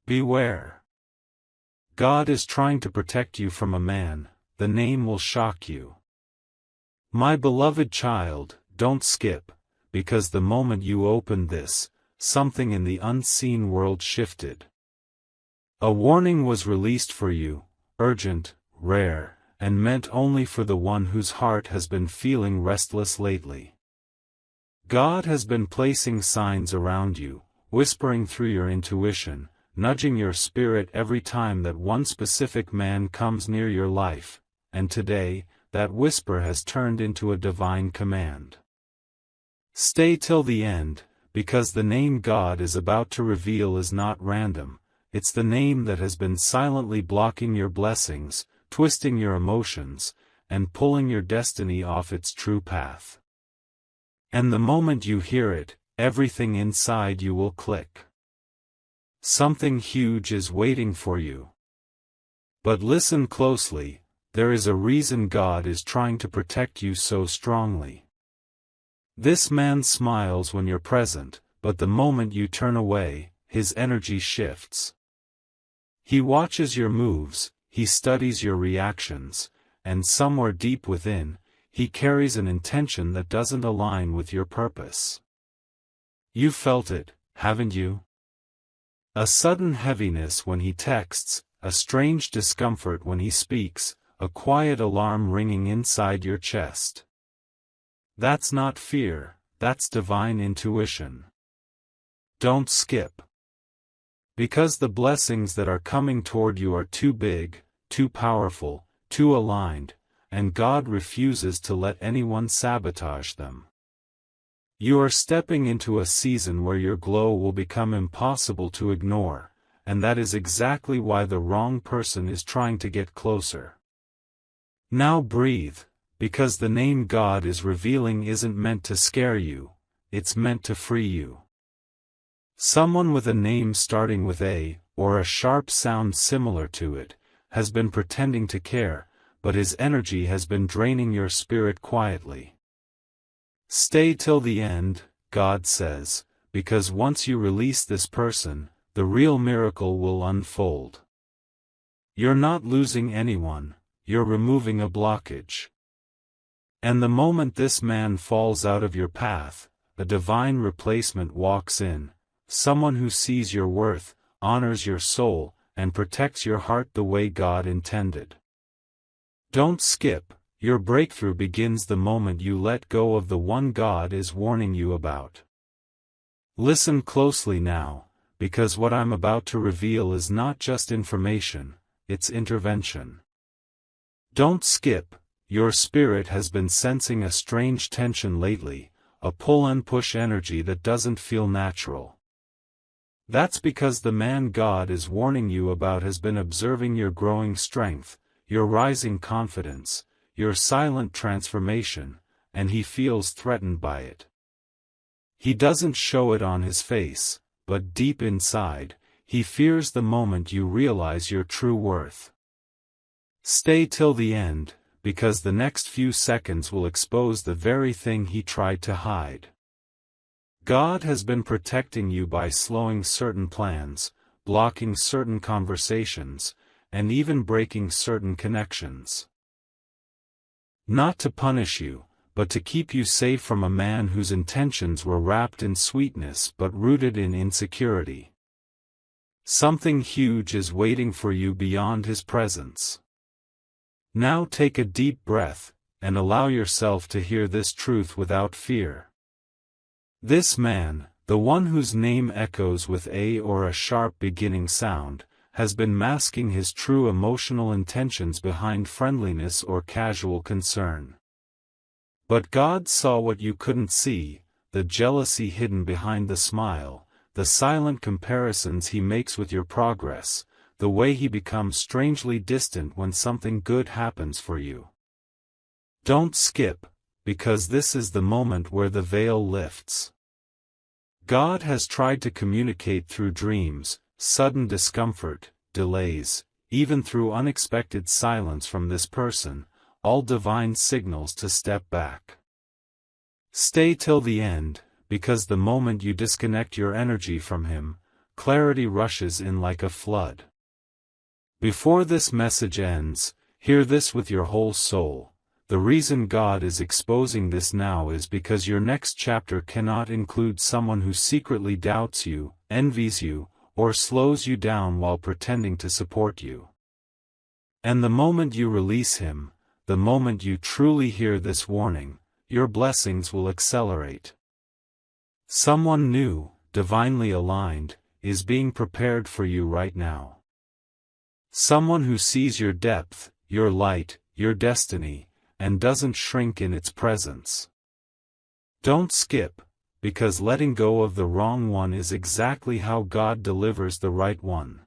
Beware. God is trying to protect you from a man. The name will shock you. My beloved child, don't skip, because the moment you opened this, something in the unseen world shifted. A warning was released for you, urgent, rare, and meant only for the one whose heart has been feeling restless lately. God has been placing signs around you, whispering through your intuition, nudging your spirit every time that one specific man comes near your life, and today, that whisper has turned into a divine command. Stay till the end, because the name God is about to reveal is not random. It's the name that has been silently blocking your blessings, twisting your emotions, and pulling your destiny off its true path. And the moment you hear it, everything inside you will click. Something huge is waiting for you. But listen closely, there is a reason God is trying to protect you so strongly. This man smiles when you're present, but the moment you turn away, his energy shifts. He watches your moves, he studies your reactions, and somewhere deep within, he carries an intention that doesn't align with your purpose. You felt it, haven't you? A sudden heaviness when he texts, a strange discomfort when he speaks, a quiet alarm ringing inside your chest. That's not fear, that's divine intuition. Don't skip. Because the blessings that are coming toward you are too big, too powerful, too aligned, and God refuses to let anyone sabotage them. You are stepping into a season where your glow will become impossible to ignore, and that is exactly why the wrong person is trying to get closer. Now breathe, because the name God is revealing isn't meant to scare you, it's meant to free you. Someone with a name starting with A, or a sharp sound similar to it, has been pretending to care, but his energy has been draining your spirit quietly. Stay till the end, God says, because once you release this person, the real miracle will unfold. You're not losing anyone, you're removing a blockage. And the moment this man falls out of your path, a divine replacement walks in, someone who sees your worth, honors your soul, and protects your heart the way God intended. Don't skip, your breakthrough begins the moment you let go of the one God is warning you about. Listen closely now, because what I'm about to reveal is not just information, it's intervention. Don't skip, your spirit has been sensing a strange tension lately, a pull and push energy that doesn't feel natural. That's because the man God is warning you about has been observing your growing strength, your rising confidence, your silent transformation, and he feels threatened by it. He doesn't show it on his face, but deep inside, he fears the moment you realize your true worth. Stay till the end, because the next few seconds will expose the very thing he tried to hide. God has been protecting you by slowing certain plans, blocking certain conversations, and even breaking certain connections. Not to punish you, but to keep you safe from a man whose intentions were wrapped in sweetness but rooted in insecurity. Something huge is waiting for you beyond his presence. Now take a deep breath, and allow yourself to hear this truth without fear. This man, the one whose name echoes with A or a sharp beginning sound, has been masking his true emotional intentions behind friendliness or casual concern. But God saw what you couldn't see, the jealousy hidden behind the smile, the silent comparisons he makes with your progress, the way he becomes strangely distant when something good happens for you. Don't skip, because this is the moment where the veil lifts. God has tried to communicate through dreams, sudden discomfort, delays, even through unexpected silence from this person, all divine signals to step back. Stay till the end, because the moment you disconnect your energy from him, clarity rushes in like a flood. Before this message ends, hear this with your whole soul. The reason God is exposing this now is because your next chapter cannot include someone who secretly doubts you, envies you, or slows you down while pretending to support you. And the moment you release him, the moment you truly hear this warning, your blessings will accelerate. Someone new, divinely aligned, is being prepared for you right now. Someone who sees your depth, your light, your destiny, and doesn't shrink in its presence. Don't skip, because letting go of the wrong one is exactly how God delivers the right one.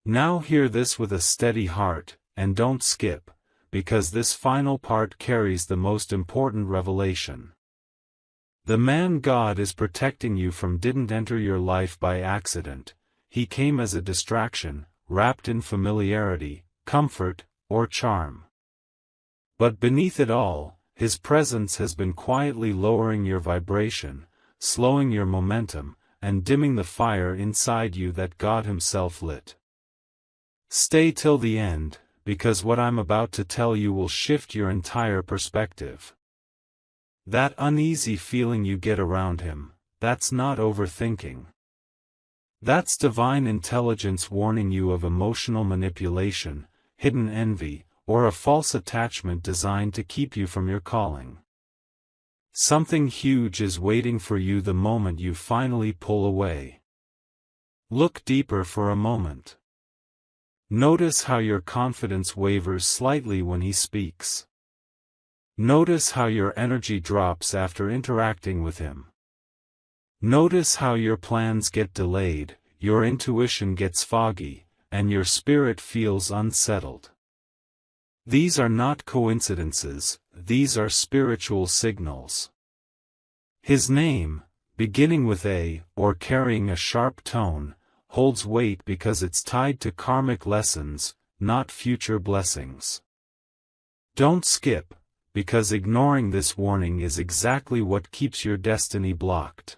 Now hear this with a steady heart, and don't skip, because this final part carries the most important revelation. The man God is protecting you from didn't enter your life by accident. He came as a distraction, wrapped in familiarity, comfort, or charm. But beneath it all, his presence has been quietly lowering your vibration, slowing your momentum, and dimming the fire inside you that God himself lit. Stay till the end, because what I'm about to tell you will shift your entire perspective. That uneasy feeling you get around him, that's not overthinking. That's divine intelligence warning you of emotional manipulation, hidden envy, or a false attachment designed to keep you from your calling. Something huge is waiting for you the moment you finally pull away. Look deeper for a moment. Notice how your confidence wavers slightly when he speaks. Notice how your energy drops after interacting with him. Notice how your plans get delayed, your intuition gets foggy, and your spirit feels unsettled. These are not coincidences, these are spiritual signals. His name, beginning with A, or carrying a sharp tone, holds weight because it's tied to karmic lessons, not future blessings. Don't skip, because ignoring this warning is exactly what keeps your destiny blocked.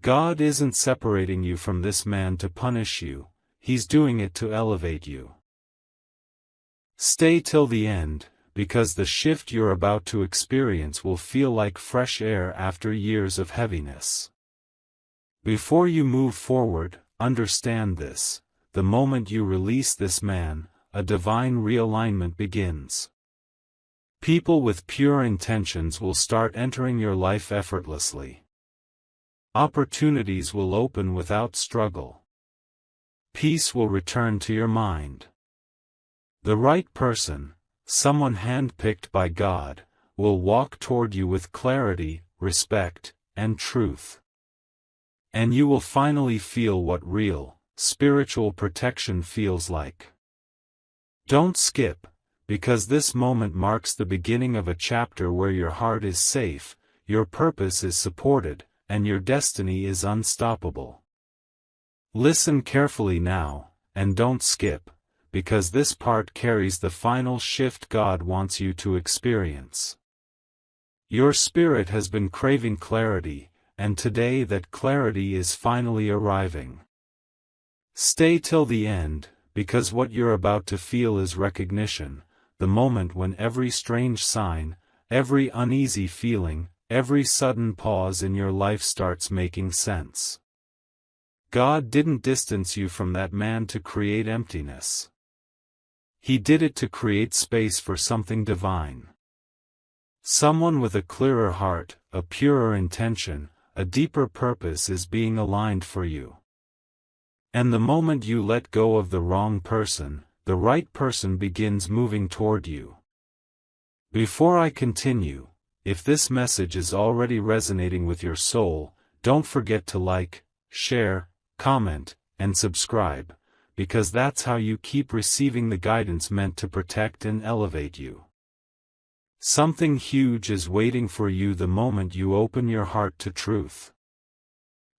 God isn't separating you from this man to punish you, he's doing it to elevate you. Stay till the end, because the shift you're about to experience will feel like fresh air after years of heaviness. Before you move forward, understand this: the moment you release this man, a divine realignment begins. People with pure intentions will start entering your life effortlessly. Opportunities will open without struggle. Peace will return to your mind. The right person, someone handpicked by God, will walk toward you with clarity, respect, and truth. And you will finally feel what real, spiritual protection feels like. Don't skip, because this moment marks the beginning of a chapter where your heart is safe, your purpose is supported, and your destiny is unstoppable. Listen carefully now, and don't skip, because this part carries the final shift God wants you to experience. Your spirit has been craving clarity, and today that clarity is finally arriving. Stay till the end, because what you're about to feel is recognition, the moment when every strange sign, every uneasy feeling, every sudden pause in your life starts making sense. God didn't distance you from that man to create emptiness. He did it to create space for something divine. Someone with a clearer heart, a purer intention, a deeper purpose is being aligned for you. And the moment you let go of the wrong person, the right person begins moving toward you. Before I continue, if this message is already resonating with your soul, don't forget to like, share, comment, and subscribe, because that's how you keep receiving the guidance meant to protect and elevate you. Something huge is waiting for you the moment you open your heart to truth.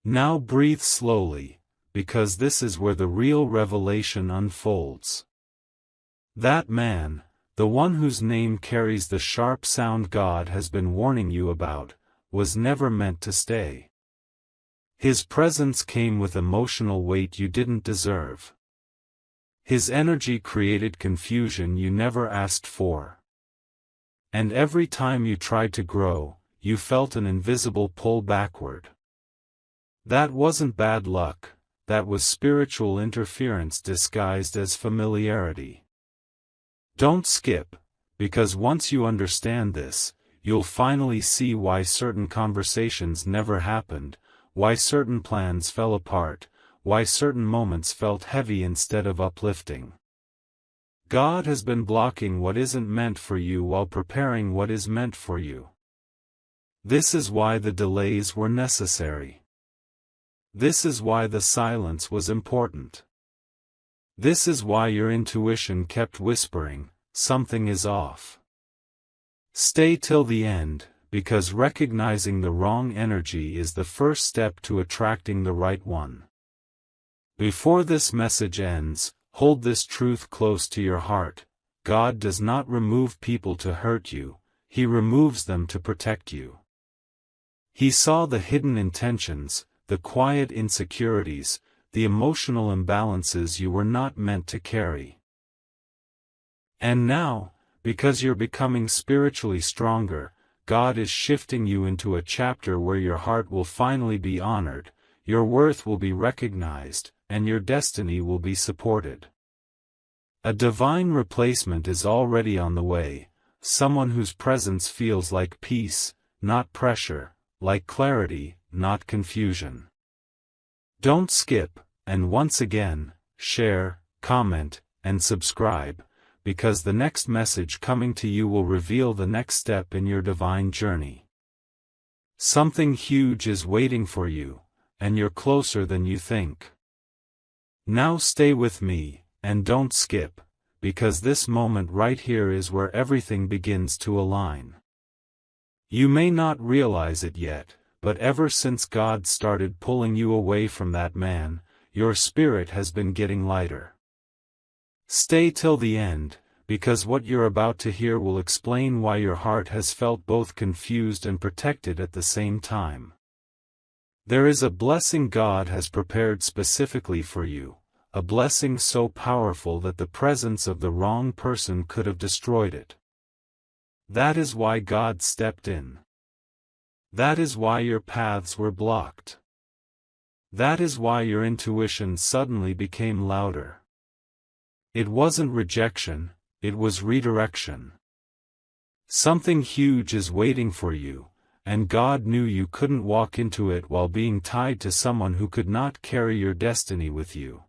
Now breathe slowly, because this is where the real revelation unfolds. That man, the one whose name carries the sharp sound God has been warning you about, was never meant to stay. His presence came with emotional weight you didn't deserve. His energy created confusion you never asked for. And every time you tried to grow, you felt an invisible pull backward. That wasn't bad luck, that was spiritual interference disguised as familiarity. Don't skip, because once you understand this, you'll finally see why certain conversations never happened, why certain plans fell apart, why certain moments felt heavy instead of uplifting. God has been blocking what isn't meant for you while preparing what is meant for you. This is why the delays were necessary. This is why the silence was important. This is why your intuition kept whispering, something is off. Stay till the end, because recognizing the wrong energy is the first step to attracting the right one. Before this message ends, hold this truth close to your heart: God does not remove people to hurt you, He removes them to protect you. He saw the hidden intentions, the quiet insecurities, the emotional imbalances you were not meant to carry. And now, because you're becoming spiritually stronger, God is shifting you into a chapter where your heart will finally be honored, your worth will be recognized, and your destiny will be supported. A divine replacement is already on the way, someone whose presence feels like peace, not pressure, like clarity, not confusion. Don't skip, and once again, share, comment, and subscribe, because the next message coming to you will reveal the next step in your divine journey. Something huge is waiting for you, and you're closer than you think. Now stay with me, and don't skip, because this moment right here is where everything begins to align. You may not realize it yet, but ever since God started pulling you away from that man, your spirit has been getting lighter. Stay till the end, because what you're about to hear will explain why your heart has felt both confused and protected at the same time. There is a blessing God has prepared specifically for you, a blessing so powerful that the presence of the wrong person could have destroyed it. That is why God stepped in. That is why your paths were blocked. That is why your intuition suddenly became louder. It wasn't rejection, it was redirection. Something huge is waiting for you, and God knew you couldn't walk into it while being tied to someone who could not carry your destiny with you.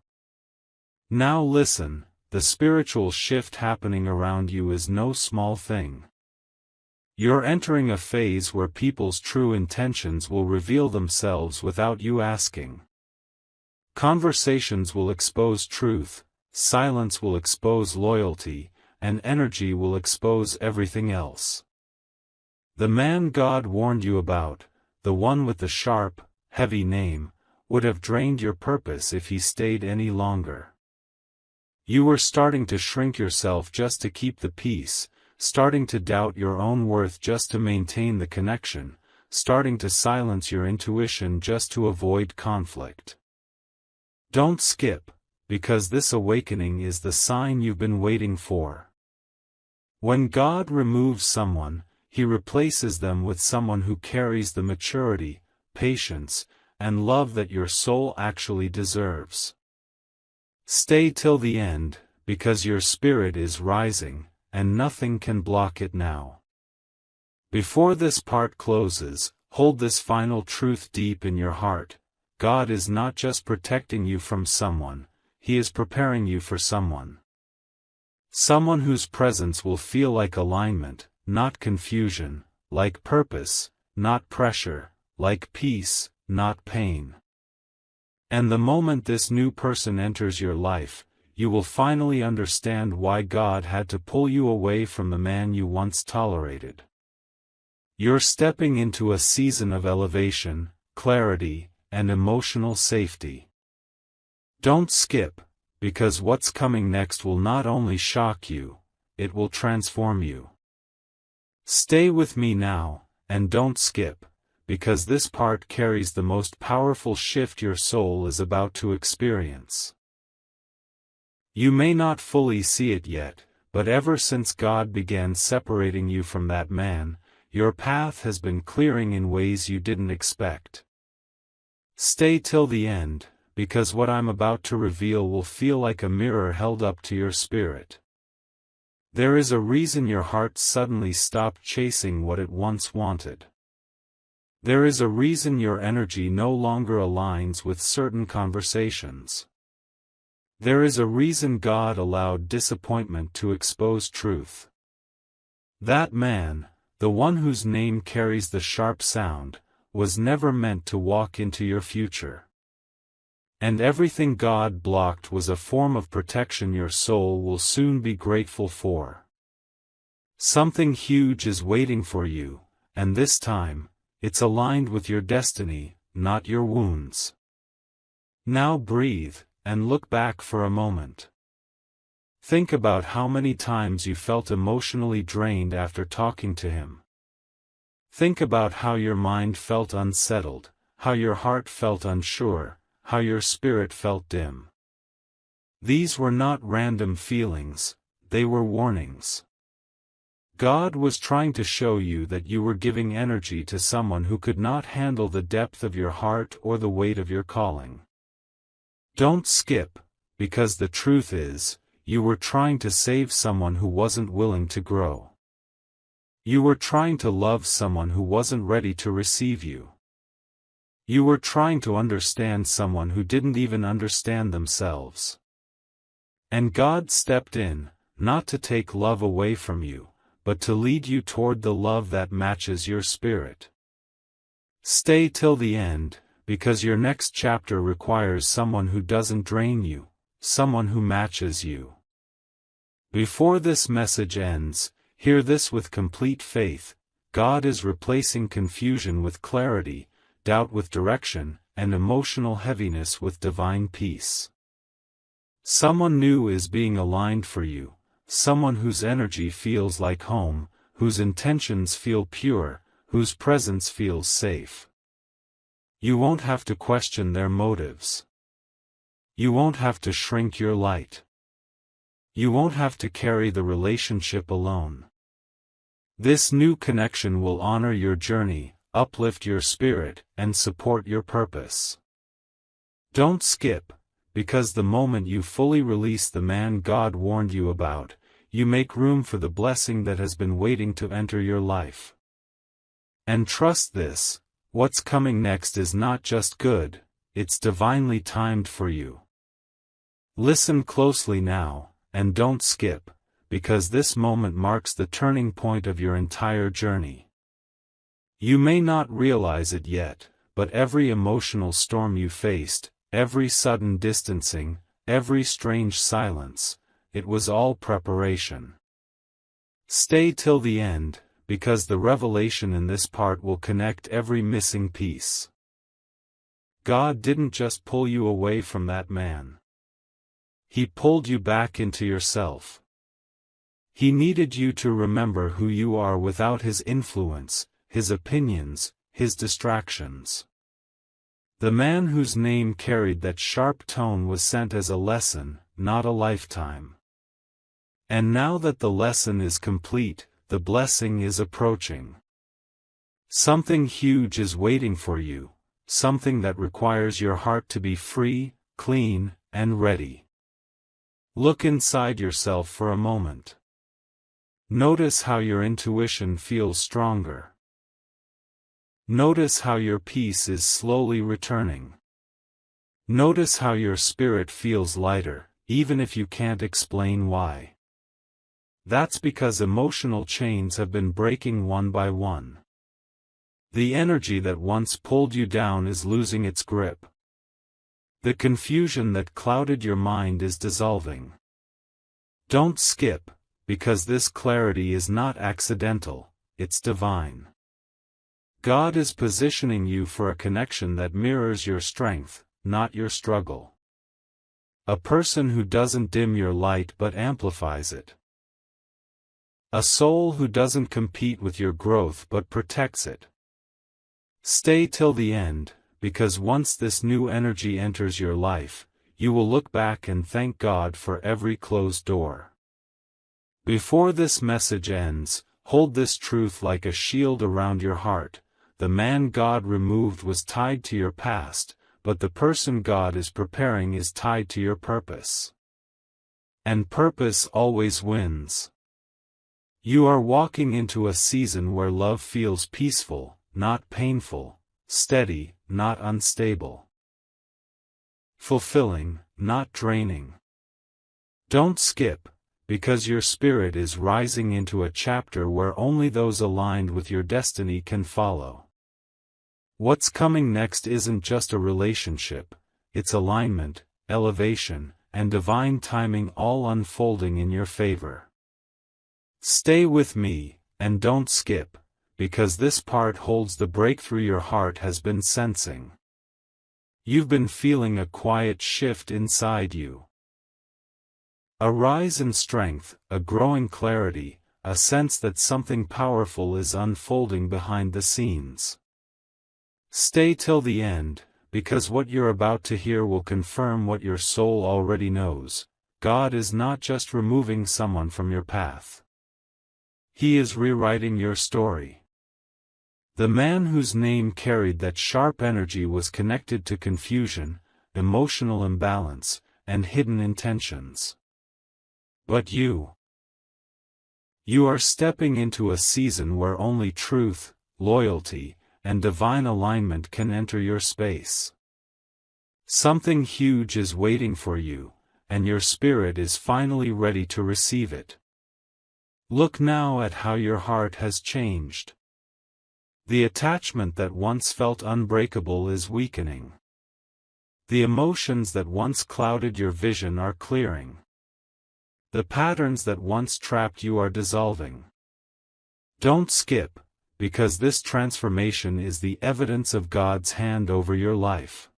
Now listen, the spiritual shift happening around you is no small thing. You're entering a phase where people's true intentions will reveal themselves without you asking. Conversations will expose truth, silence will expose loyalty, and energy will expose everything else. The man God warned you about, the one with the sharp, heavy name, would have drained your purpose if he stayed any longer. You were starting to shrink yourself just to keep the peace, starting to doubt your own worth just to maintain the connection, starting to silence your intuition just to avoid conflict. Don't skip, because this awakening is the sign you've been waiting for. When God removes someone, He replaces them with someone who carries the maturity, patience, and love that your soul actually deserves. Stay till the end, because your spirit is rising, and nothing can block it now. Before this part closes, hold this final truth deep in your heart: God is not just protecting you from someone, He is preparing you for someone. Someone whose presence will feel like alignment, not confusion, like purpose, not pressure, like peace, not pain. And the moment this new person enters your life, you will finally understand why God had to pull you away from the man you once tolerated. You're stepping into a season of elevation, clarity, and emotional safety. Don't skip, because what's coming next will not only shock you, it will transform you. Stay with me now, and don't skip, because this part carries the most powerful shift your soul is about to experience. You may not fully see it yet, but ever since God began separating you from that man, your path has been clearing in ways you didn't expect. Stay till the end, because what I'm about to reveal will feel like a mirror held up to your spirit. There is a reason your heart suddenly stopped chasing what it once wanted. There is a reason your energy no longer aligns with certain conversations. There is a reason God allowed disappointment to expose truth. That man, the one whose name carries the sharp sound, was never meant to walk into your future. And everything God blocked was a form of protection your soul will soon be grateful for. Something huge is waiting for you, and this time, it's aligned with your destiny, not your wounds. Now breathe, and look back for a moment. Think about how many times you felt emotionally drained after talking to him. Think about how your mind felt unsettled, how your heart felt unsure, how your spirit felt dim. These were not random feelings, they were warnings. God was trying to show you that you were giving energy to someone who could not handle the depth of your heart or the weight of your calling. Don't skip, because the truth is, you were trying to save someone who wasn't willing to grow. You were trying to love someone who wasn't ready to receive you. You were trying to understand someone who didn't even understand themselves. And God stepped in, not to take love away from you, but to lead you toward the love that matches your spirit. Stay till the end, because your next chapter requires someone who doesn't drain you, someone who matches you. Before this message ends, hear this with complete faith: God is replacing confusion with clarity, doubt with direction, and emotional heaviness with divine peace. Someone new is being aligned for you, someone whose energy feels like home, whose intentions feel pure, whose presence feels safe. You won't have to question their motives. You won't have to shrink your light. You won't have to carry the relationship alone. This new connection will honor your journey, uplift your spirit, and support your purpose. Don't skip, because the moment you fully release the man God warned you about, you make room for the blessing that has been waiting to enter your life. And trust this, what's coming next is not just good, it's divinely timed for you. Listen closely now, and don't skip, because this moment marks the turning point of your entire journey. You may not realize it yet, but every emotional storm you faced, every sudden distancing, every strange silence, it was all preparation. Stay till the end, because the revelation in this part will connect every missing piece. God didn't just pull you away from that man. He pulled you back into yourself. He needed you to remember who you are without his influence, his opinions, his distractions. The man whose name carried that sharp tone was sent as a lesson, not a lifetime. And now that the lesson is complete, the blessing is approaching. Something huge is waiting for you, something that requires your heart to be free, clean, and ready. Look inside yourself for a moment. Notice how your intuition feels stronger. Notice how your peace is slowly returning. Notice how your spirit feels lighter, even if you can't explain why. That's because emotional chains have been breaking one by one. The energy that once pulled you down is losing its grip. The confusion that clouded your mind is dissolving. Don't skip, because this clarity is not accidental, it's divine. God is positioning you for a connection that mirrors your strength, not your struggle. A person who doesn't dim your light but amplifies it. A soul who doesn't compete with your growth but protects it. Stay till the end, because once this new energy enters your life, you will look back and thank God for every closed door. Before this message ends, hold this truth like a shield around your heart. The man God removed was tied to your past, but the person God is preparing is tied to your purpose. And purpose always wins. You are walking into a season where love feels peaceful, not painful, steady, not unstable, fulfilling, not draining. Don't skip, because your spirit is rising into a chapter where only those aligned with your destiny can follow. What's coming next isn't just a relationship, it's alignment, elevation, and divine timing all unfolding in your favor. Stay with me, and don't skip, because this part holds the breakthrough your heart has been sensing. You've been feeling a quiet shift inside you. A rise in strength, a growing clarity, a sense that something powerful is unfolding behind the scenes. Stay till the end, because what you're about to hear will confirm what your soul already knows. God is not just removing someone from your path. He is rewriting your story. The man whose name carried that sharp energy was connected to confusion, emotional imbalance, and hidden intentions. But you are stepping into a season where only truth, loyalty, and divine alignment can enter your space. Something huge is waiting for you, and your spirit is finally ready to receive it. Look now at how your heart has changed. The attachment that once felt unbreakable is weakening. The emotions that once clouded your vision are clearing. The patterns that once trapped you are dissolving. Don't skip, because this transformation is the evidence of God's hand over your life.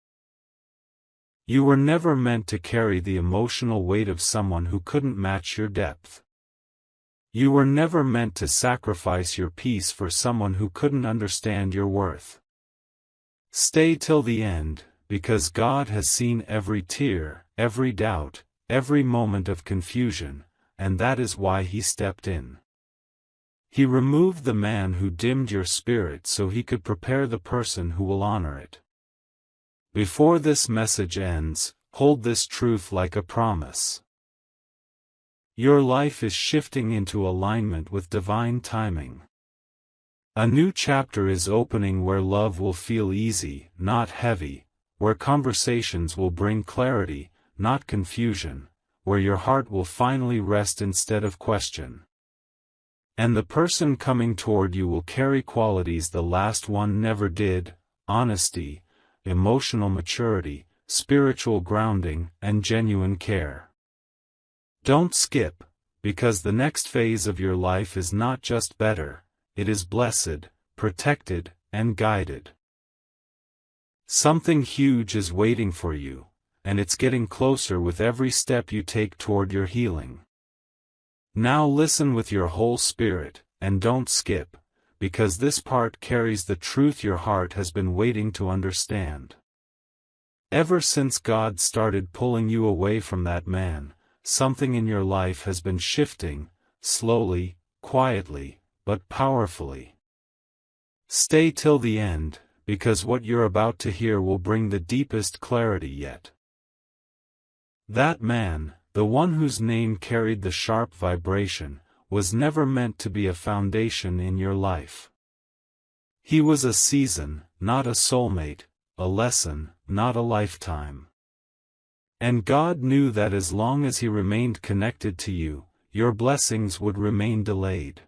You were never meant to carry the emotional weight of someone who couldn't match your depth. You were never meant to sacrifice your peace for someone who couldn't understand your worth. Stay till the end, because God has seen every tear, every doubt, every moment of confusion, and that is why He stepped in. He removed the man who dimmed your spirit so He could prepare the person who will honor it. Before this message ends, hold this truth like a promise. Your life is shifting into alignment with divine timing. A new chapter is opening where love will feel easy, not heavy, where conversations will bring clarity, not confusion, where your heart will finally rest instead of question. And the person coming toward you will carry qualities the last one never did: honesty, emotional maturity, spiritual grounding, and genuine care. Don't skip, because the next phase of your life is not just better, it is blessed, protected, and guided. Something huge is waiting for you, and it's getting closer with every step you take toward your healing. Now listen with your whole spirit, and don't skip, because this part carries the truth your heart has been waiting to understand. Ever since God started pulling you away from that man, something in your life has been shifting, slowly, quietly, but powerfully. Stay till the end, because what you're about to hear will bring the deepest clarity yet. That man, the one whose name carried the sharp vibration, was never meant to be a foundation in your life. He was a season, not a soulmate, a lesson, not a lifetime. And God knew that as long as He remained connected to you, your blessings would remain delayed.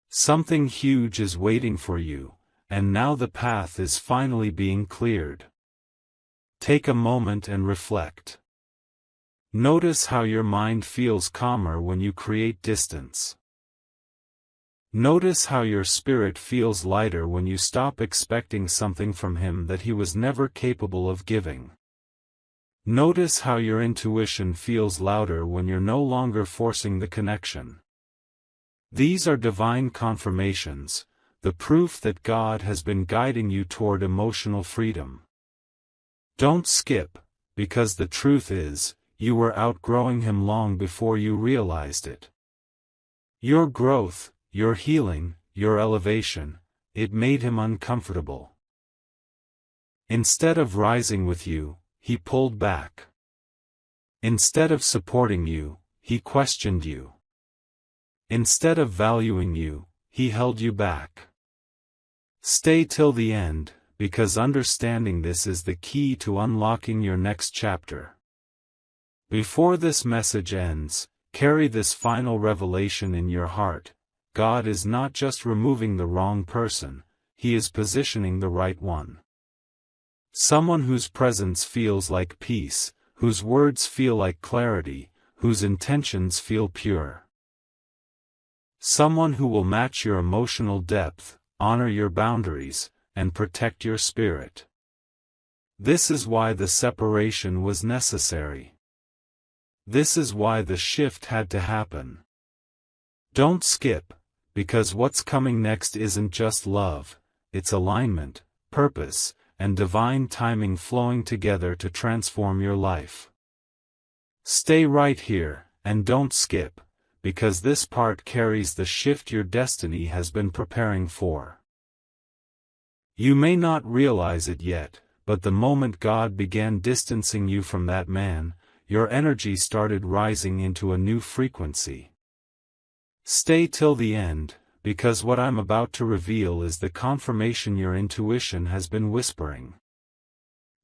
Something huge is waiting for you, and now the path is finally being cleared. Take a moment and reflect. Notice how your mind feels calmer when you create distance. Notice how your spirit feels lighter when you stop expecting something from Him that He was never capable of giving. Notice how your intuition feels louder when you're no longer forcing the connection. These are divine confirmations, the proof that God has been guiding you toward emotional freedom. Don't skip, because the truth is, you were outgrowing him long before you realized it. Your growth, your healing, your elevation, it made him uncomfortable. Instead of rising with you, he pulled back. Instead of supporting you, he questioned you. Instead of valuing you, he held you back. Stay till the end, because understanding this is the key to unlocking your next chapter. Before this message ends, carry this final revelation in your heart: God is not just removing the wrong person, he is positioning the right one. Someone whose presence feels like peace, whose words feel like clarity, whose intentions feel pure. Someone who will match your emotional depth, honor your boundaries, and protect your spirit. This is why the separation was necessary. This is why the shift had to happen. Don't skip, because what's coming next isn't just love, it's alignment, purpose, and divine timing flowing together to transform your life. Stay right here, and don't skip, because this part carries the shift your destiny has been preparing for. You may not realize it yet, but the moment God began distancing you from that man, your energy started rising into a new frequency. Stay till the end, because what I'm about to reveal is the confirmation your intuition has been whispering.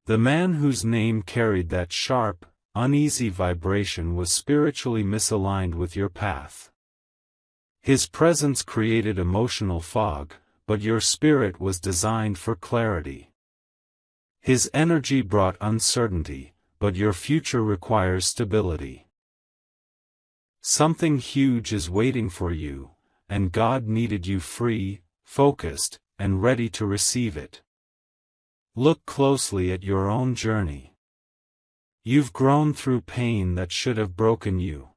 The man whose name carried that sharp, uneasy vibration was spiritually misaligned with your path. His presence created emotional fog, but your spirit was designed for clarity. His energy brought uncertainty, but your future requires stability. Something huge is waiting for you, and God needed you free, focused, and ready to receive it. Look closely at your own journey. You've grown through pain that should have broken you.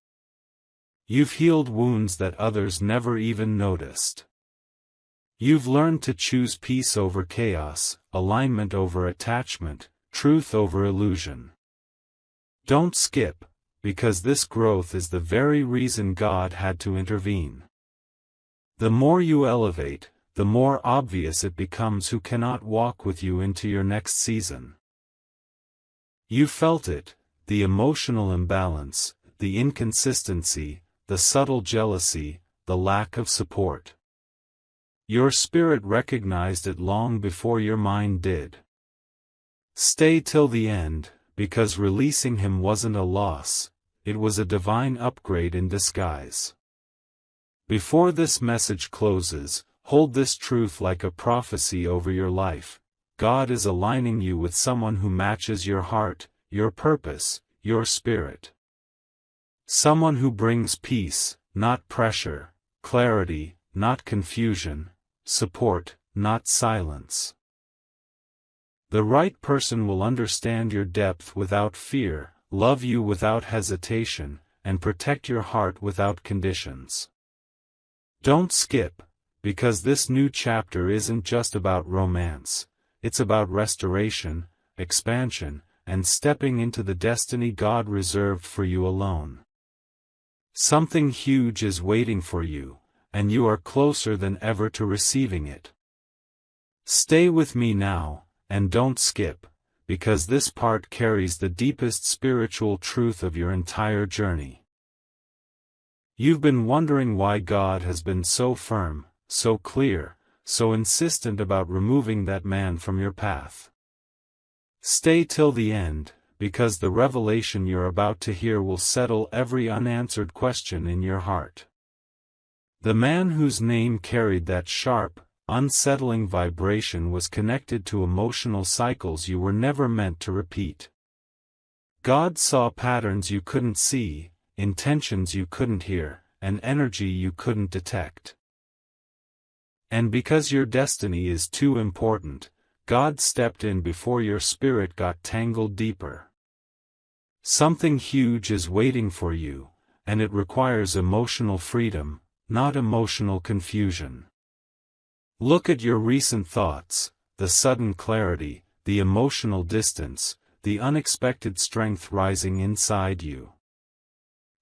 You've healed wounds that others never even noticed. You've learned to choose peace over chaos, alignment over attachment, truth over illusion. Don't skip, because this growth is the very reason God had to intervene. The more you elevate, the more obvious it becomes who cannot walk with you into your next season. You felt it, the emotional imbalance, the inconsistency, the subtle jealousy, the lack of support. Your spirit recognized it long before your mind did. Stay till the end, because releasing him wasn't a loss, it was a divine upgrade in disguise. Before this message closes, hold this truth like a prophecy over your life: God is aligning you with someone who matches your heart, your purpose, your spirit. Someone who brings peace, not pressure, clarity, not confusion, support, not silence. The right person will understand your depth without fear, love you without hesitation, and protect your heart without conditions. Don't skip, because this new chapter isn't just about romance, it's about restoration, expansion, and stepping into the destiny God reserved for you alone. Something huge is waiting for you, and you are closer than ever to receiving it. Stay with me now, and don't skip, because this part carries the deepest spiritual truth of your entire journey. You've been wondering why God has been so firm, so clear, so insistent about removing that man from your path. Stay till the end, because the revelation you're about to hear will settle every unanswered question in your heart. The man whose name carried that sharp, unsettling vibration was connected to emotional cycles you were never meant to repeat. God saw patterns you couldn't see, intentions you couldn't hear, and energy you couldn't detect. And because your destiny is too important, God stepped in before your spirit got tangled deeper. Something huge is waiting for you, and it requires emotional freedom, not emotional confusion. Look at your recent thoughts, the sudden clarity, the emotional distance, the unexpected strength rising inside you.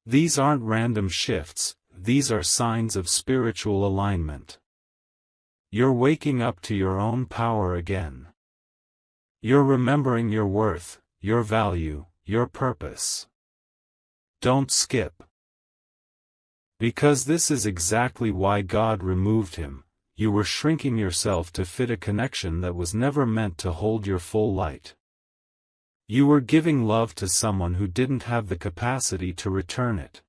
These aren't random shifts, these are signs of spiritual alignment. You're waking up to your own power again. You're remembering your worth, your value, your purpose. Don't skip. Because this is exactly why God removed him. You were shrinking yourself to fit a connection that was never meant to hold your full light. You were giving love to someone who didn't have the capacity to return it.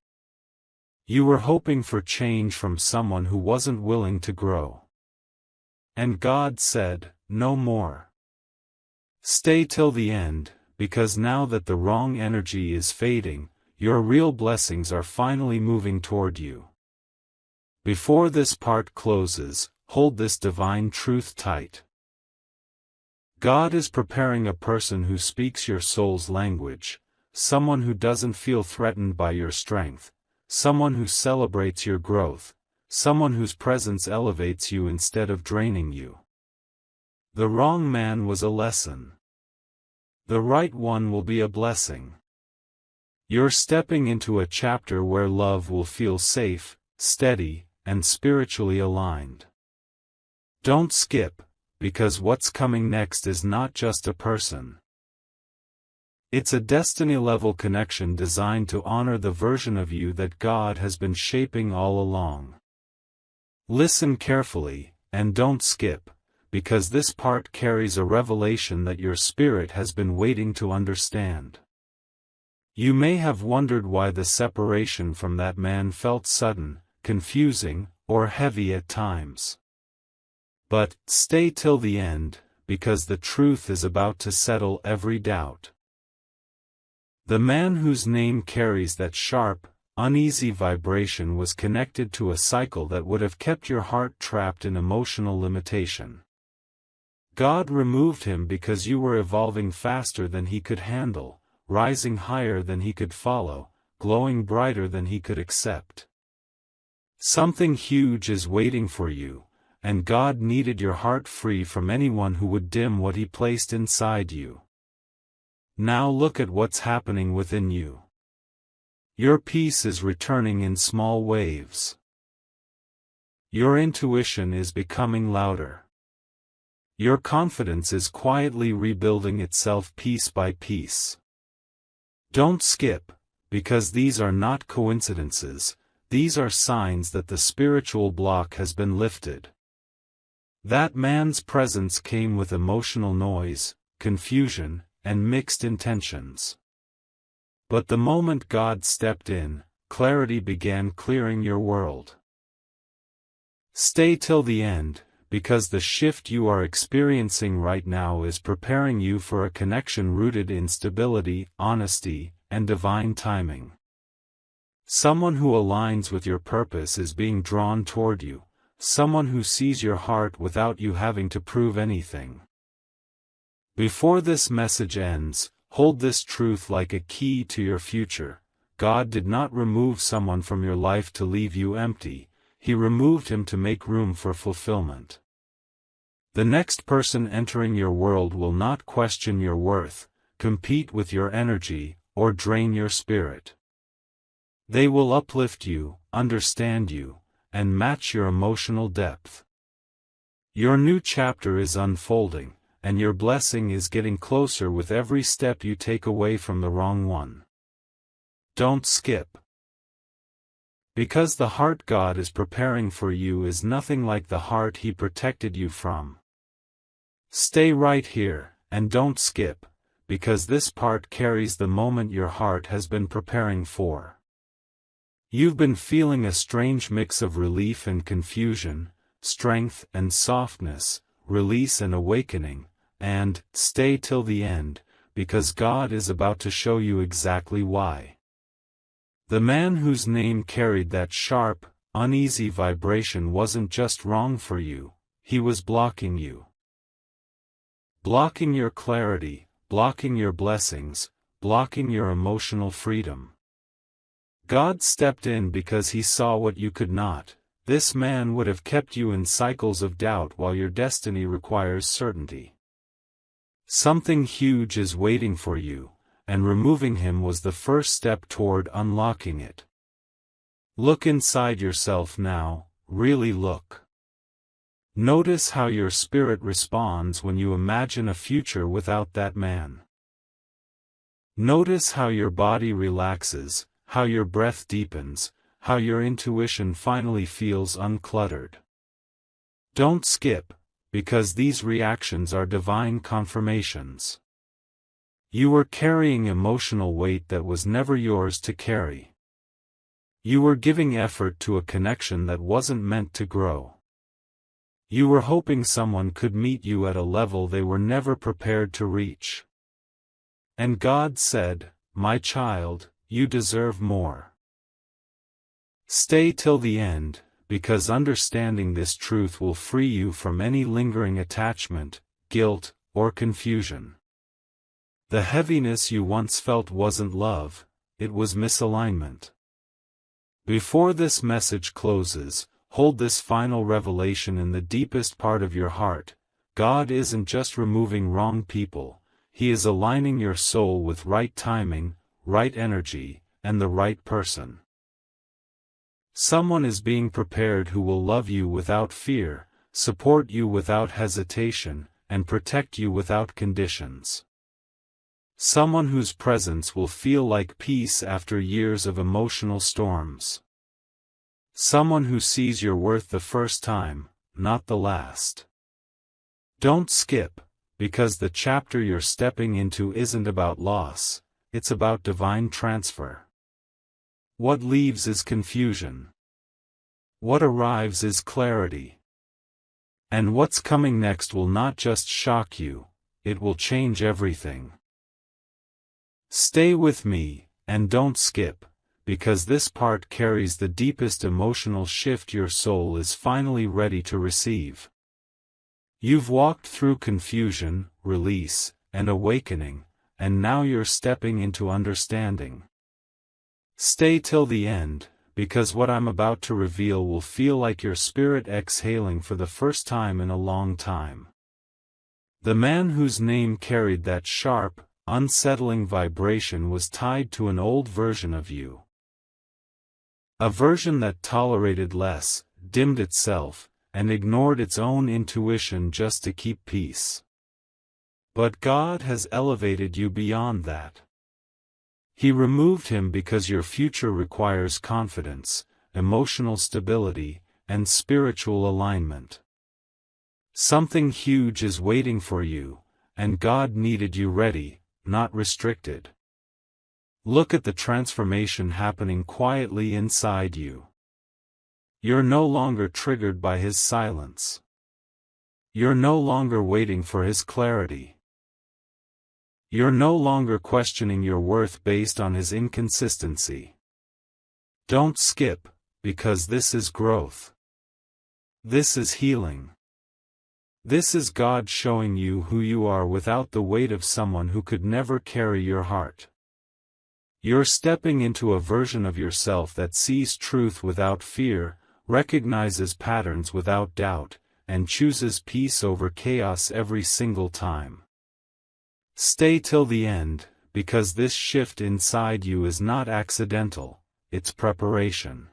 You were hoping for change from someone who wasn't willing to grow. And God said, no more. Stay till the end, because now that the wrong energy is fading, your real blessings are finally moving toward you. Before this part closes, hold this divine truth tight. God is preparing a person who speaks your soul's language, someone who doesn't feel threatened by your strength, someone who celebrates your growth, someone whose presence elevates you instead of draining you. The wrong man was a lesson. The right one will be a blessing. You're stepping into a chapter where love will feel safe, steady, and spiritually aligned. Don't skip, because what's coming next is not just a person. It's a destiny-level connection designed to honor the version of you that God has been shaping all along. Listen carefully, and don't skip, because this part carries a revelation that your spirit has been waiting to understand. You may have wondered why the separation from that man felt sudden, confusing, or heavy at times. But, stay till the end, because the truth is about to settle every doubt. The man whose name carries that sharp, uneasy vibration was connected to a cycle that would have kept your heart trapped in emotional limitation. God removed him because you were evolving faster than he could handle, rising higher than he could follow, glowing brighter than he could accept. Something huge is waiting for you, and God needed your heart free from anyone who would dim what he placed inside you. Now look at what's happening within you. Your peace is returning in small waves. Your intuition is becoming louder. Your confidence is quietly rebuilding itself piece by piece. Don't skip, because these are not coincidences, these are signs that the spiritual block has been lifted. That man's presence came with emotional noise, confusion, and mixed intentions. But the moment God stepped in, clarity began clearing your world. Stay till the end, because the shift you are experiencing right now is preparing you for a connection rooted in stability, honesty, and divine timing. Someone who aligns with your purpose is being drawn toward you. Someone who sees your heart without you having to prove anything. Before this message ends, hold this truth like a key to your future. God did not remove someone from your life to leave you empty, he removed him to make room for fulfillment. The next person entering your world will not question your worth, compete with your energy, or drain your spirit. They will uplift you, understand you, and match your emotional depth. Your new chapter is unfolding, and your blessing is getting closer with every step you take away from the wrong one. Don't skip. Because the heart God is preparing for you is nothing like the heart he protected you from. Stay right here, and don't skip, because this part carries the moment your heart has been preparing for. You've been feeling a strange mix of relief and confusion, strength and softness, release and awakening, and stay till the end, because God is about to show you exactly why. The man whose name carried that sharp, uneasy vibration wasn't just wrong for you, he was blocking you. Blocking your clarity, blocking your blessings, blocking your emotional freedom. God stepped in because he saw what you could not, this man would have kept you in cycles of doubt while your destiny requires certainty. Something huge is waiting for you, and removing him was the first step toward unlocking it. Look inside yourself now, really look. Notice how your spirit responds when you imagine a future without that man. Notice how your body relaxes, how your breath deepens, how your intuition finally feels uncluttered. Don't skip, because these reactions are divine confirmations. You were carrying emotional weight that was never yours to carry. You were giving effort to a connection that wasn't meant to grow. You were hoping someone could meet you at a level they were never prepared to reach. And God said, "My child, you deserve more." Stay till the end, because understanding this truth will free you from any lingering attachment, guilt, or confusion. The heaviness you once felt wasn't love, it was misalignment. Before this message closes, hold this final revelation in the deepest part of your heart. God isn't just removing wrong people, He is aligning your soul with right timing, right energy, and the right person. Someone is being prepared who will love you without fear, support you without hesitation, and protect you without conditions. Someone whose presence will feel like peace after years of emotional storms. Someone who sees your worth the first time, not the last. Don't skip, because the chapter you're stepping into isn't about loss, it's about divine transfer. What leaves is confusion. What arrives is clarity. And what's coming next will not just shock you, it will change everything. Stay with me, and don't skip, because this part carries the deepest emotional shift your soul is finally ready to receive. You've walked through confusion, release, and awakening, and now you're stepping into understanding. Stay till the end, because what I'm about to reveal will feel like your spirit exhaling for the first time in a long time. The man whose name carried that sharp, unsettling vibration was tied to an old version of you. A version that tolerated less, dimmed itself, and ignored its own intuition just to keep peace. But God has elevated you beyond that. He removed him because your future requires confidence, emotional stability, and spiritual alignment. Something huge is waiting for you, and God needed you ready, not restricted. Look at the transformation happening quietly inside you. You're no longer triggered by his silence. You're no longer waiting for his clarity. You're no longer questioning your worth based on his inconsistency. Don't skip, because this is growth. This is healing. This is God showing you who you are without the weight of someone who could never carry your heart. You're stepping into a version of yourself that sees truth without fear, recognizes patterns without doubt, and chooses peace over chaos every single time. Stay till the end, because this shift inside you is not accidental, it's preparation.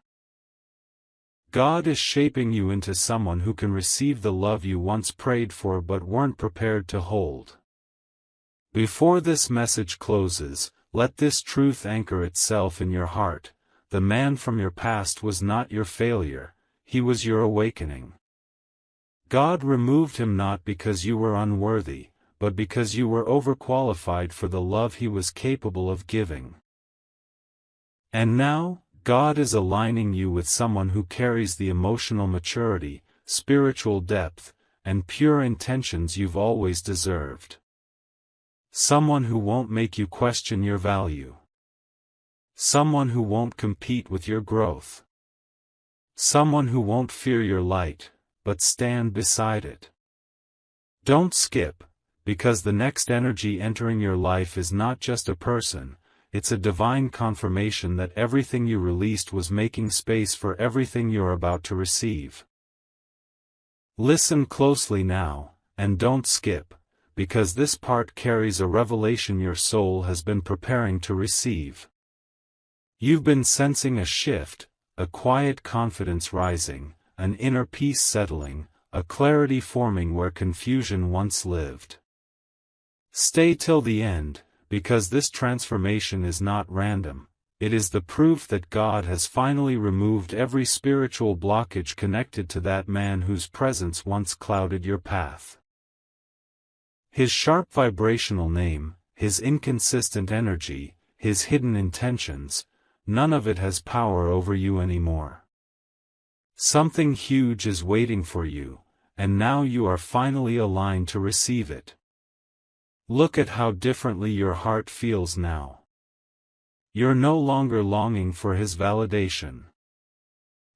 God is shaping you into someone who can receive the love you once prayed for but weren't prepared to hold. Before this message closes, let this truth anchor itself in your heart. The man from your past was not your failure, he was your awakening. God removed him not because you were unworthy, but because you were overqualified for the love he was capable of giving. And now, God is aligning you with someone who carries the emotional maturity, spiritual depth, and pure intentions you've always deserved. Someone who won't make you question your value. Someone who won't compete with your growth. Someone who won't fear your light, but stand beside it. Don't skip, because the next energy entering your life is not just a person, it's a divine confirmation that everything you released was making space for everything you're about to receive. Listen closely now, and don't skip, because this part carries a revelation your soul has been preparing to receive. You've been sensing a shift, a quiet confidence rising, an inner peace settling, a clarity forming where confusion once lived. Stay till the end, because this transformation is not random. It is the proof that God has finally removed every spiritual blockage connected to that man whose presence once clouded your path. His sharp vibrational name, his inconsistent energy, his hidden intentions, none of it has power over you anymore. Something huge is waiting for you, and now you are finally aligned to receive it. Look at how differently your heart feels now. You're no longer longing for his validation.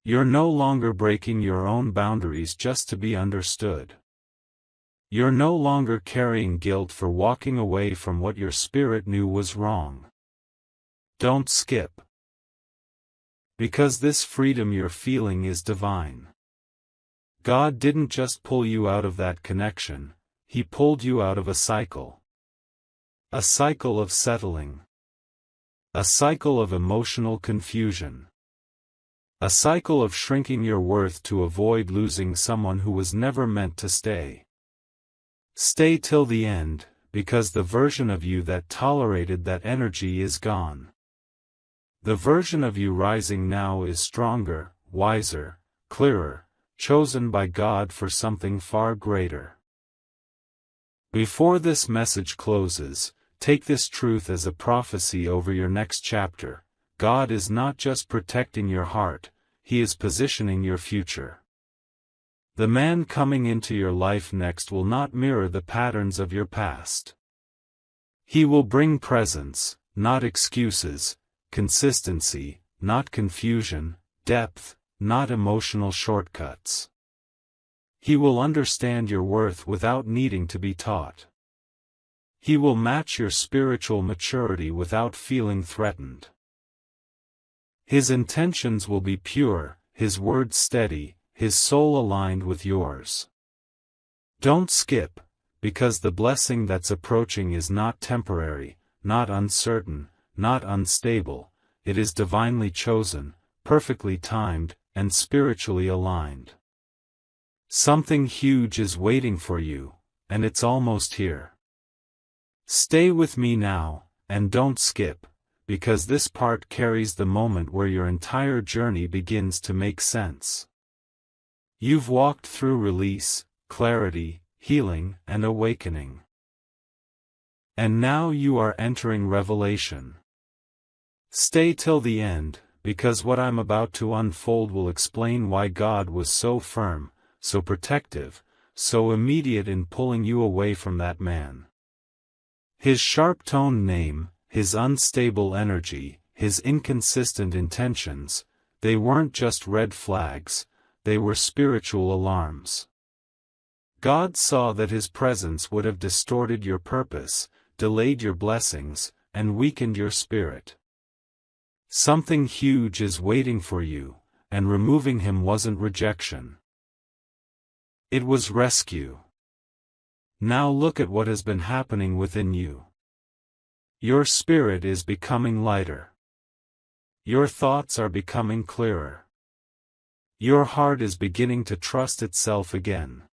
You're no longer breaking your own boundaries just to be understood. You're no longer carrying guilt for walking away from what your spirit knew was wrong. Don't skip. Because this freedom you're feeling is divine. God didn't just pull you out of that connection, he pulled you out of a cycle. A cycle of settling. A cycle of emotional confusion. A cycle of shrinking your worth to avoid losing someone who was never meant to stay. Stay till the end, because the version of you that tolerated that energy is gone. The version of you rising now is stronger, wiser, clearer, chosen by God for something far greater. Before this message closes, take this truth as a prophecy over your next chapter. God is not just protecting your heart, he is positioning your future. The man coming into your life next will not mirror the patterns of your past. He will bring presence, not excuses, consistency, not confusion, depth, not emotional shortcuts. He will understand your worth without needing to be taught. He will match your spiritual maturity without feeling threatened. His intentions will be pure, his words steady, his soul aligned with yours. Don't skip, because the blessing that's approaching is not temporary, not uncertain, not unstable, it is divinely chosen, perfectly timed, and spiritually aligned. Something huge is waiting for you, and it's almost here. Stay with me now, and don't skip, because this part carries the moment where your entire journey begins to make sense. You've walked through release, clarity, healing, and awakening. And now you are entering revelation. Stay till the end, because what I'm about to unfold will explain why God was so firm, so protective, so immediate in pulling you away from that man. His sharp-toned name, his unstable energy, his inconsistent intentions, they weren't just red flags, they were spiritual alarms. God saw that his presence would have distorted your purpose, delayed your blessings, and weakened your spirit. Something huge is waiting for you, and removing him wasn't rejection. It was rescue. Now look at what has been happening within you. Your spirit is becoming lighter. Your thoughts are becoming clearer. Your heart is beginning to trust itself again.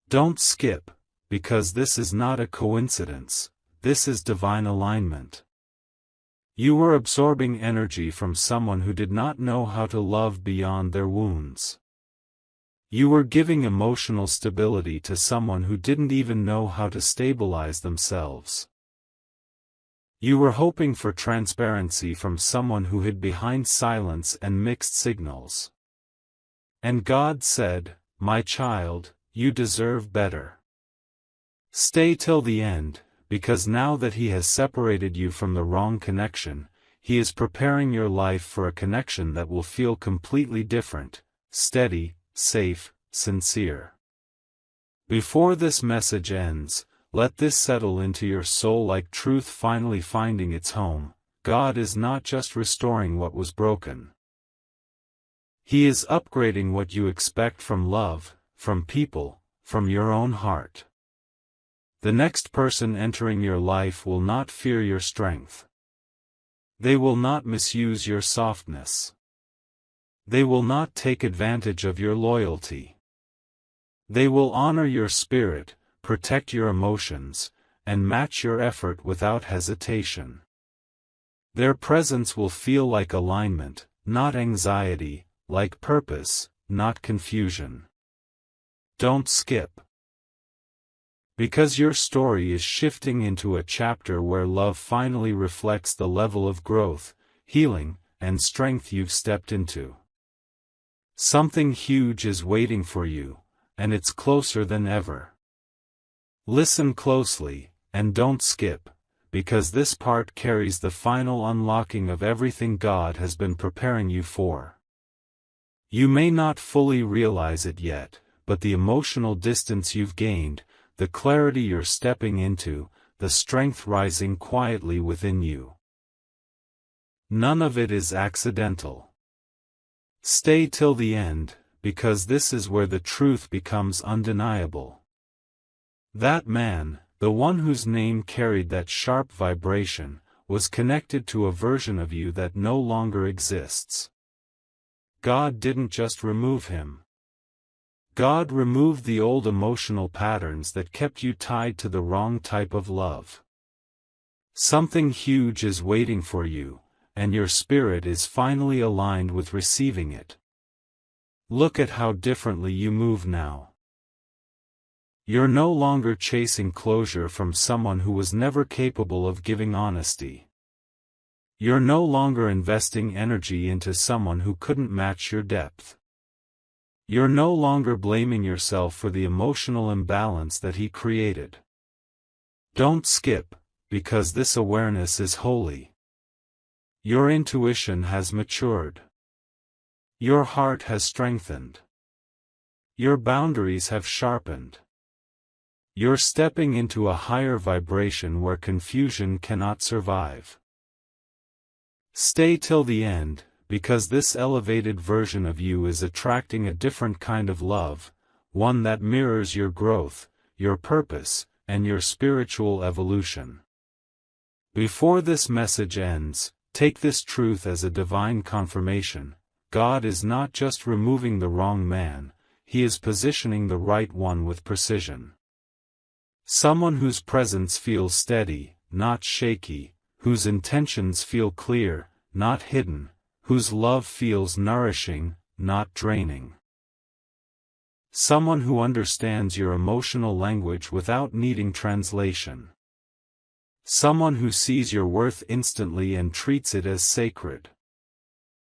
Don't skip, because this is not a coincidence, this is divine alignment. You were absorbing energy from someone who did not know how to love beyond their wounds. You were giving emotional stability to someone who didn't even know how to stabilize themselves. You were hoping for transparency from someone who hid behind silence and mixed signals. And God said, "My child, you deserve better. Stay till the end, because now that he has separated you from the wrong connection, he is preparing your life for a connection that will feel completely different, steady, safe, sincere." Before this message ends, let this settle into your soul like truth finally finding its home. God is not just restoring what was broken. He is upgrading what you expect from love, from people, from your own heart. The next person entering your life will not fear your strength. They will not misuse your softness. They will not take advantage of your loyalty. They will honor your spirit, protect your emotions, and match your effort without hesitation. Their presence will feel like alignment, not anxiety, like purpose, not confusion. Don't skip. Because your story is shifting into a chapter where love finally reflects the level of growth, healing, and strength you've stepped into. Something huge is waiting for you, and it's closer than ever. Listen closely, and don't skip, because this part carries the final unlocking of everything God has been preparing you for. You may not fully realize it yet, but the emotional distance you've gained, the clarity you're stepping into, the strength rising quietly within you. None of it is accidental. Stay till the end, because this is where the truth becomes undeniable. That man, the one whose name carried that sharp vibration, was connected to a version of you that no longer exists. God didn't just remove him. God removed the old emotional patterns that kept you tied to the wrong type of love. Something huge is waiting for you, and your spirit is finally aligned with receiving it. Look at how differently you move now. You're no longer chasing closure from someone who was never capable of giving honesty. You're no longer investing energy into someone who couldn't match your depth. You're no longer blaming yourself for the emotional imbalance that he created. Don't skip, because this awareness is holy. Your intuition has matured. Your heart has strengthened. Your boundaries have sharpened. You're stepping into a higher vibration where confusion cannot survive. Stay till the end, because this elevated version of you is attracting a different kind of love, one that mirrors your growth, your purpose, and your spiritual evolution. Before this message ends, take this truth as a divine confirmation. God is not just removing the wrong man, he is positioning the right one with precision. Someone whose presence feels steady, not shaky, whose intentions feel clear, not hidden, whose love feels nourishing, not draining. Someone who understands your emotional language without needing translation. Someone who sees your worth instantly and treats it as sacred.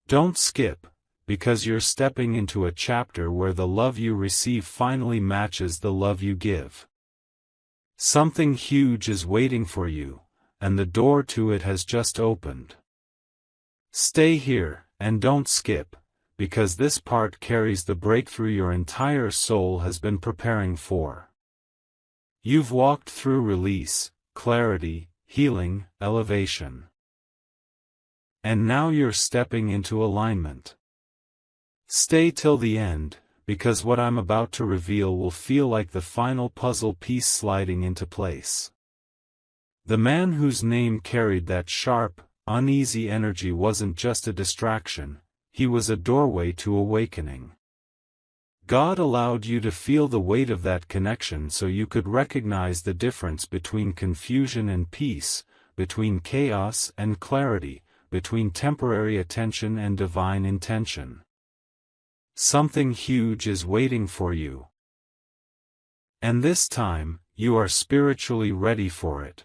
Don't skip, because you're stepping into a chapter where the love you receive finally matches the love you give. Something huge is waiting for you, and the door to it has just opened. Stay here, and don't skip, because this part carries the breakthrough your entire soul has been preparing for. You've walked through release, clarity, healing, elevation. And now you're stepping into alignment. Stay till the end, because what I'm about to reveal will feel like the final puzzle piece sliding into place. The man whose name carried that sharp, uneasy energy wasn't just a distraction, he was a doorway to awakening. God allowed you to feel the weight of that connection so you could recognize the difference between confusion and peace, between chaos and clarity, between temporary attention and divine intention. Something huge is waiting for you. And this time, you are spiritually ready for it.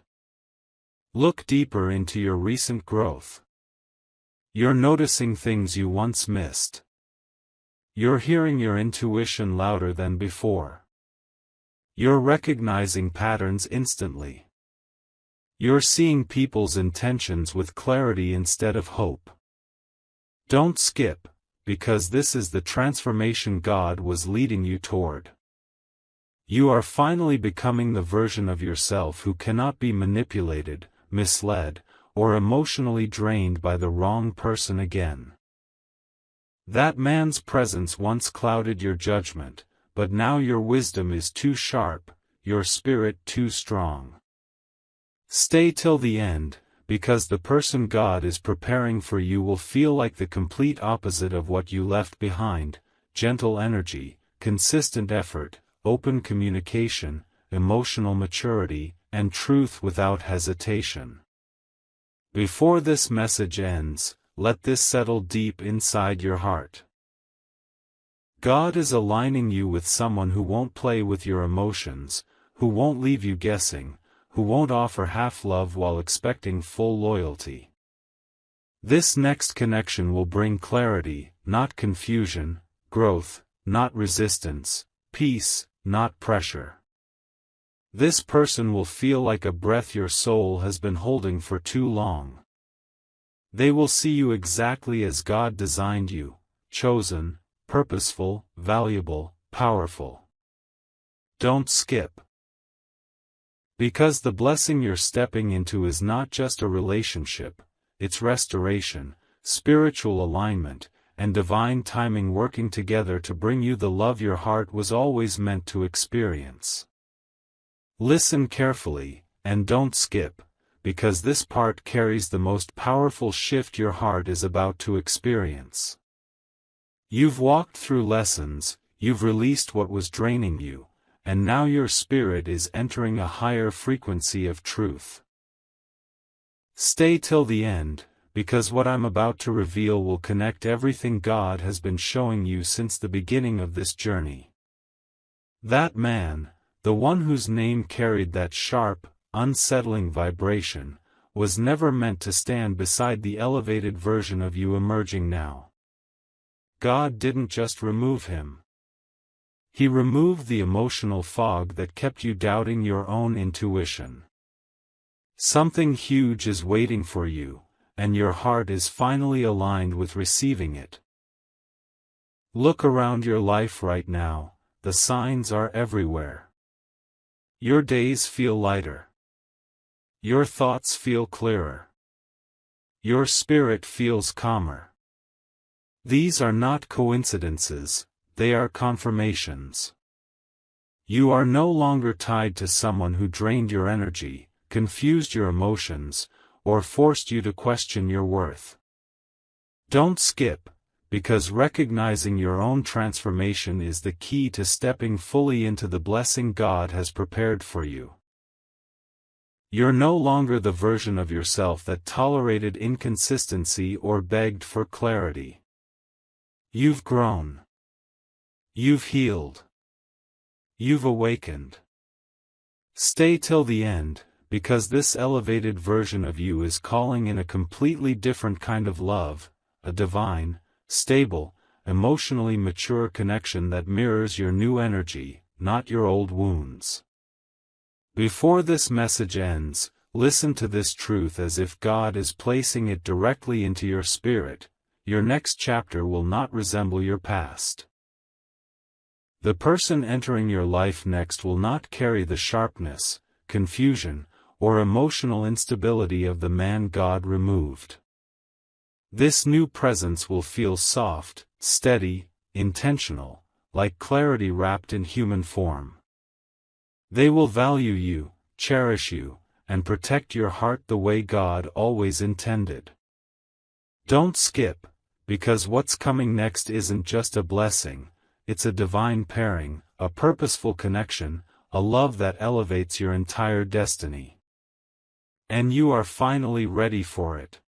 Look deeper into your recent growth. You're noticing things you once missed. You're hearing your intuition louder than before. You're recognizing patterns instantly. You're seeing people's intentions with clarity instead of hope. Don't skip, because this is the transformation God was leading you toward. You are finally becoming the version of yourself who cannot be manipulated, misled, or emotionally drained by the wrong person again. That man's presence once clouded your judgment, but now your wisdom is too sharp, your spirit too strong. Stay till the end, because the person God is preparing for you will feel like the complete opposite of what you left behind: gentle energy, consistent effort, open communication, emotional maturity, and truth without hesitation. Before this message ends, let this settle deep inside your heart. God is aligning you with someone who won't play with your emotions, who won't leave you guessing, who won't offer half love while expecting full loyalty. This next connection will bring clarity, not confusion, growth, not resistance, peace, not pressure. This person will feel like a breath your soul has been holding for too long. They will see you exactly as God designed you: chosen, purposeful, valuable, powerful. Don't skip. Because the blessing you're stepping into is not just a relationship, it's restoration, spiritual alignment, and divine timing working together to bring you the love your heart was always meant to experience. Listen carefully, and don't skip, because this part carries the most powerful shift your heart is about to experience. You've walked through lessons, you've released what was draining you, and now your spirit is entering a higher frequency of truth. Stay till the end, because what I'm about to reveal will connect everything God has been showing you since the beginning of this journey. That man, the one whose name carried that sharp, unsettling vibration, was never meant to stand beside the elevated version of you emerging now. God didn't just remove him. He removed the emotional fog that kept you doubting your own intuition. Something huge is waiting for you, and your heart is finally aligned with receiving it. Look around your life right now, the signs are everywhere. Your days feel lighter. Your thoughts feel clearer. Your spirit feels calmer. These are not coincidences, they are confirmations. You are no longer tied to someone who drained your energy, confused your emotions, or forced you to question your worth. Don't skip, because recognizing your own transformation is the key to stepping fully into the blessing God has prepared for you. You're no longer the version of yourself that tolerated inconsistency or begged for clarity. You've grown. You've healed. You've awakened. Stay till the end, because this elevated version of you is calling in a completely different kind of love, a divine, stable, emotionally mature connection that mirrors your new energy, not your old wounds. Before this message ends, listen to this truth as if God is placing it directly into your spirit: your next chapter will not resemble your past. The person entering your life next will not carry the sharpness, confusion, or emotional instability of the man God removed. This new presence will feel soft, steady, intentional, like clarity wrapped in human form. They will value you, cherish you, and protect your heart the way God always intended. Don't skip, because what's coming next isn't just a blessing, it's a divine pairing, a purposeful connection, a love that elevates your entire destiny. And you are finally ready for it.